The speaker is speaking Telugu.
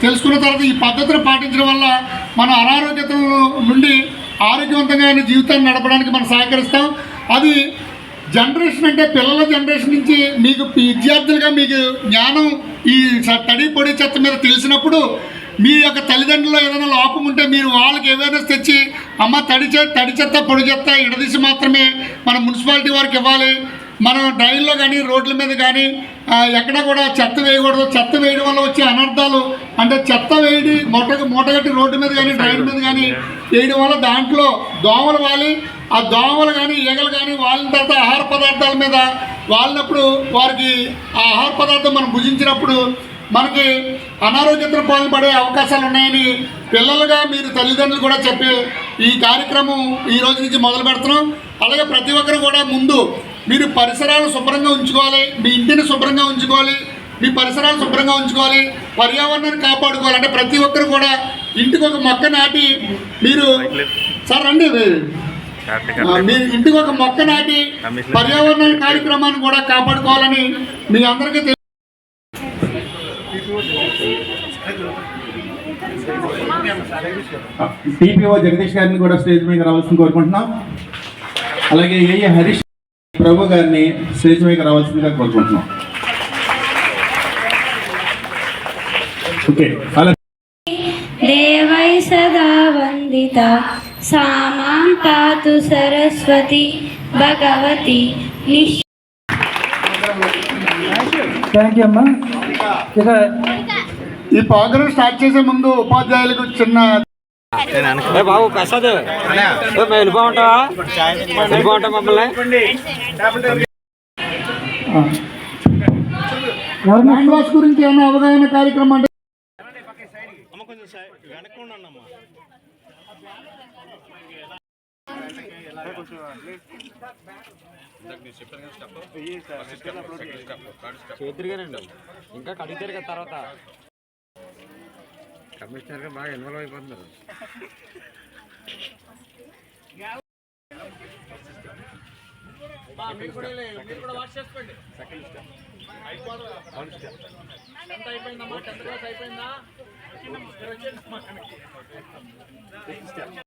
తెలుసుకున్న తర్వాత ఈ పద్ధతిని పాటించడం వల్ల మన అనారోగ్యత నుండి ఆరోగ్యవంతంగా జీవితాన్ని నడపడానికి మనం సహకరిస్తాం. అది జనరేషన్ అంటే పిల్లల జనరేషన్ నుంచి మీకు విద్యార్థులుగా మీకు జ్ఞానం ఈ తడి పొడి చెత్త మీద తెలిసినప్పుడు మీ యొక్క తల్లిదండ్రులు ఏదైనా లోపం ఉంటే మీరు వాళ్ళకి అవేర్నెస్ తెచ్చి అమ్మ తడి చెత్త పొడి చెత్త ఇడదీసి మాత్రమే మన మున్సిపాలిటీ వారికి ఇవ్వాలి. మనం డ్రైన్లో కానీ రోడ్ల మీద కానీ ఎక్కడ కూడా చెత్త వేయకూడదు. చెత్త వేయడం వల్ల వచ్చే అనర్థాలు అంటే చెత్త వేయడి మూటగట్టి రోడ్డు మీద కానీ డ్రైన్ మీద కానీ వేయడం వల్ల దాంట్లో దోమలు వాలి ఆ దోమలు కానీ ఈగలు కానీ వాలిన తర్వాత ఆహార పదార్థాల మీద వాలినప్పుడు వారికి ఆ ఆహార పదార్థం మనం భుజించినప్పుడు మనకి అనారోగ్యతను పాల్పడే అవకాశాలు ఉన్నాయని పిల్లలుగా మీరు తల్లిదండ్రులు కూడా చెప్పి ఈ కార్యక్రమం ఈ రోజు నుంచి మొదలు పెడుతున్నాం. అలాగే ప్రతి ఒక్కరు కూడా ముందు మీరు పరిసరాలు శుభ్రంగా ఉంచుకోవాలి, మీ ఇంటిని శుభ్రంగా ఉంచుకోవాలి, మీ పరిసరాలు శుభ్రంగా ఉంచుకోవాలి, పర్యావరణాన్ని కాపాడుకోవాలి. అంటే ప్రతి ఒక్కరు కూడా ఇంటికి ఒక మొక్క నాటి మీరు సార్ రండి మీరు ఇంటికి ఒక మొక్క నాటి పర్యావరణ కార్యక్రమాన్ని కూడా కాపాడుకోవాలని మీ అందరికీ తెలుసు. టీపీఓ జగదీష్ గారిని కూడా స్టేజ్ మీద రావాల్సింది కోరుకుంటున్నాం. అలాగే ఏఏ హరీష్ ప్రభు గారిని స్టేజ్ మీద రావాల్సిందిగా కోరుకుంటున్నాం. ఓకే అలా దేవై సదా వందిత సామాం తాతు సరస్వతి భగవతి థ్యాంక్ యూ అమ్మా. ఇక ఈ ప్రోగ్రాం స్టార్ట్ చేసే ముందు ఉపాధ్యాయులకు చిన్న బాబు ప్రసాద్ వెళ్ళిపోంటావా మమ్మల్ని హ్యాండ్ వాష్ గురించి ఏమైనా అవగాహన కార్యక్రమం అంటే చేద్దరుగానండి ఇంకా కడుగుతారు కదా తర్వాత కమిషనర్ గా బాగా ఇన్వాల్వ్ అయిపోతున్నారు. అయిపోయిందా